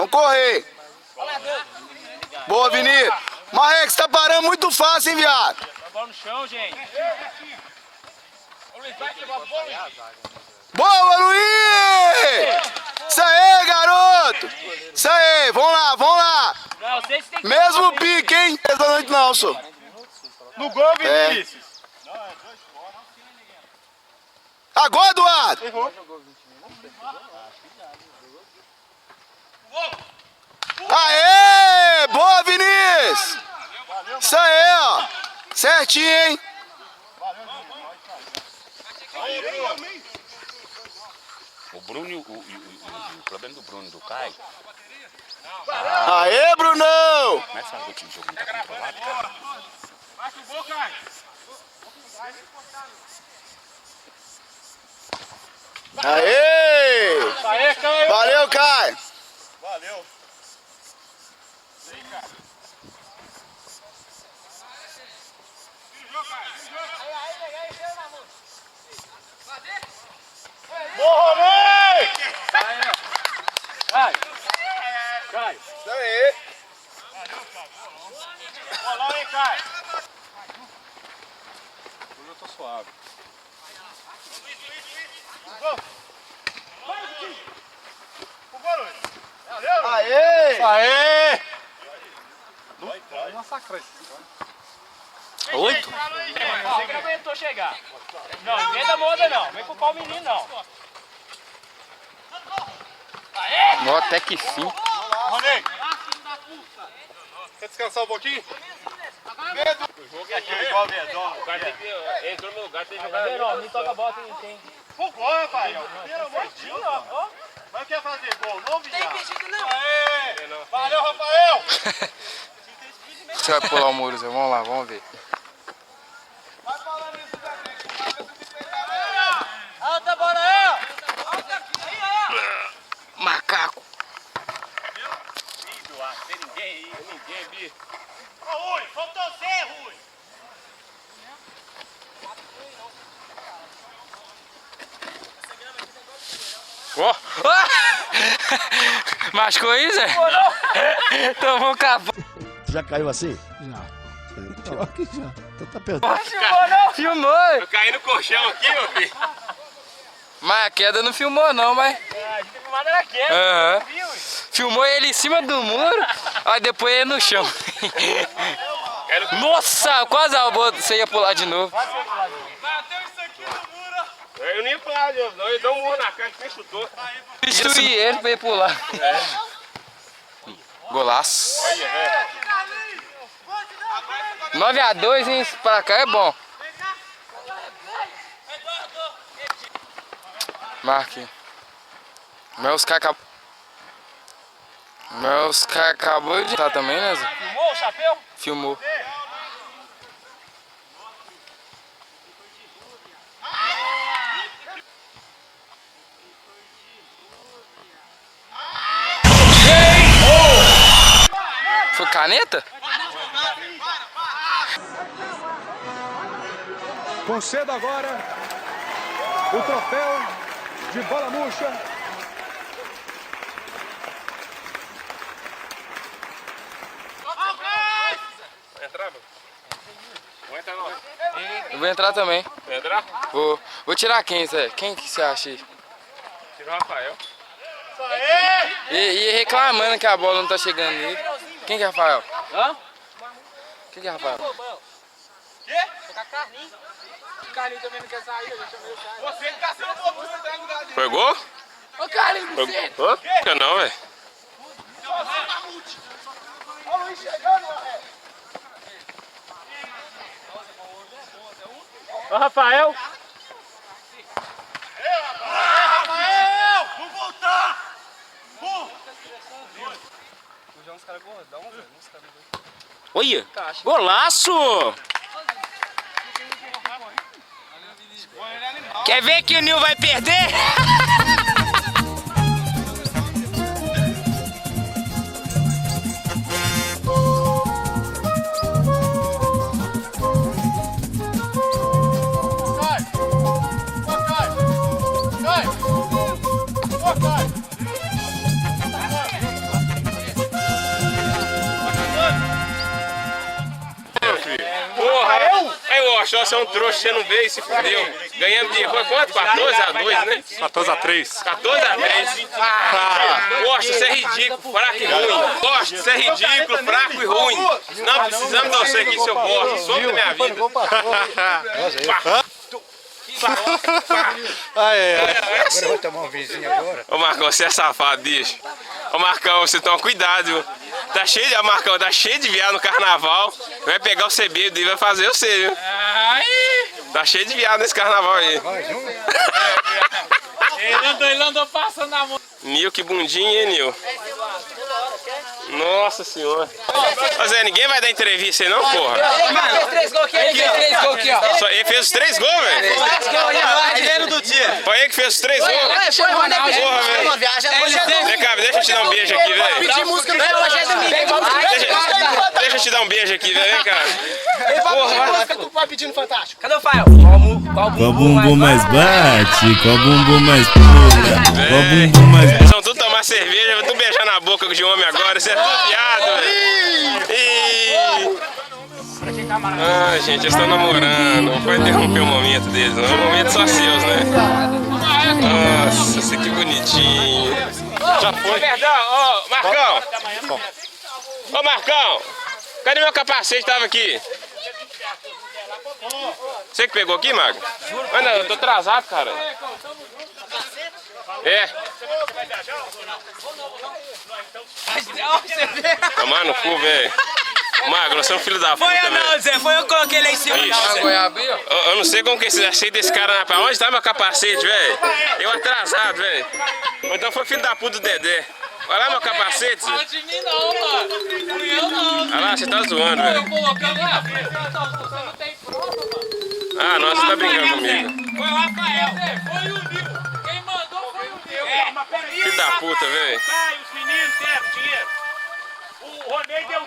Vamos correr. Boa, Vinícius. Marreco, você tá parando muito fácil, hein, viado? A bola no chão, gente. Boa, Luiz! Isso aí, garoto! Isso aí, vamos lá, vamos lá! Não, vocês têm que... Mesmo pique, hein? Essa noite não, só. No gol, Vinícius. Agora, Eduardo! Errou. Aê! Boa, Vinícius! Isso aí, ó! Certinho, hein? O Bruno, o problema do Bruno e do Caio, Aê, Brunão! começa a ver que o jogo não tá controlado, cara. Bate o gol, Caio. Aê! Aê, Caio. Valeu, Caio! Valeu. Boa, Ney! Cai. Cai. Isso aí! Bolão, hein, Caio? Hoje eu tô suave. O gol, Luiz. Valeu. Aê! Aê! Oito? Você que não aguentou chegar. Não, não vem da moda não. Vem culpar o menino não. Não, até que sim. Ronei. Quer descansar um pouquinho? O jogo é Igual Verdão. O cara tem que... Entrou no lugar, tem que jogar. Não, não toca a bola, tem. O gol, Rafael. Pelo amor de Deus. Ó. Mas quer fazer gol? Não, viado. Tem pedido não. Aê. Valeu, Rafael. Você vai pular o muro, Zé? Vamos lá, vamos ver. Alta bola aí, Macaco! Tem ninguém aí, ninguém, Bi. Ô, Rui, faltou você, Rui. Ó! Machucou aí, Zé? Tomou um cabo. Já caiu assim? Já. Pior que já. Então tá perdoado. Filmou! Eu caí no colchão aqui, meu filho. Mas a queda não filmou não, mas... A gente tem filmado na queda, Aham. viu? Filmou ele em cima do muro, aí depois ele no chão. Nossa, quase você ia pular de novo. Eu nem ia pular, não. Eu dou um murro na cara que você chutou. Destruí ele pra ele pular. Golaço. 9-2, hein? Pra cá é bom. Marque. Meus caras acabou de entrar também, né, Zé? Filmou o chapéu? Filmou. Foi caneta? Concedo agora o troféu de bola murcha. Vai entrar, mano? Vou entrar, não. Eu vou entrar também. Vai entrar? Vou tirar quem, Zé? Quem que você acha aí? Tira o Rafael. E reclamando que a bola não tá chegando nele. Quem que é Rafael? Hã? Quem que é Rafael? Quê? Tá Carlinhos. O Carlinhos também não quer sair, eu já chamei o cara. Você que tá sendo bobo, você tá no lugar dele. Foi gol? Ô Carlinhos, você! Hã? Fica não, velho. Ó, o Luiz chegando, Maré. Ô Rafael! Rafael! Vamos voltar! Olha, golaço! Quer ver que o Nil vai perder? Pachó, você é um trouxa, você não veio e se fudeu. Ganhamos de... Foi quanto? 14-2, né? 14-3. 14-3. Gosto, você é ridículo, fraco e ruim. Gosto, você é ridículo, fraco e ruim. Não precisamos de você aqui, seu bosta. Some da minha vida. Agora eu vou tomar um vizinho agora. Ô Marcão, você é safado, bicho. Ô Marcão, você toma cuidado, viu? Tá cheio de... Marcão, tá cheio de viado no carnaval. Vai pegar o seu bêbado e vai fazer você, viu? Tá cheio de viado nesse carnaval aí. Ele andou passando a mão. Nil, que bundinha, hein, Nil? Nossa senhora. Ô Zé, ninguém vai dar entrevista aí não, porra? Mano, 3 gols aqui, ele fez 3 gols aqui, ó. Só ele fez os 3 gols, velho? Foi ele que fez os 3 gols? Porra, velho. Vem cá, deixa eu te dar um beijo aqui, velho. Deixa eu te dar um beijo aqui, velho. Vem cá. Cadê o Fael? Qual bumbum mais bate? Qual bumbum mais pula? Qual bumbum mais Eles vão tudo tomar cerveja, vão tudo beijar na boca de homem agora. Isso é tudo piada, velho. Ai, gente, eles estão namorando. Não pode interromper o momento deles, não. É um momento só seus, né? Nossa, isso que bonitinho. Já foi. Perdão, ô, Marcão. Ô, Marcão. Cadê meu capacete? Tava aqui. Você que pegou aqui, Mago? Mano, eu tô atrasado, cara. É. Tomar no cu, velho. Magro, você é um filho da puta, velho. Não, Zé, foi eu que coloquei lá em cima. Eu não sei como que vocês aceitam esse cara na... Onde tá meu capacete, velho? Eu atrasado, velho. Então foi filho da puta do Dedé. Olha lá meu capacete, Zé. Não de mim não, mano. Fui eu não. Olha lá, você tá zoando, velho. Eu colocando lá. Você não tem prova, mano. Ah, não, você tá brincando comigo. Foi o Rafael, Zé. Foi o Nil. Quem mandou foi o Nil. Filho da puta, velho. Os meninos deram dinheiro. O Ronei deu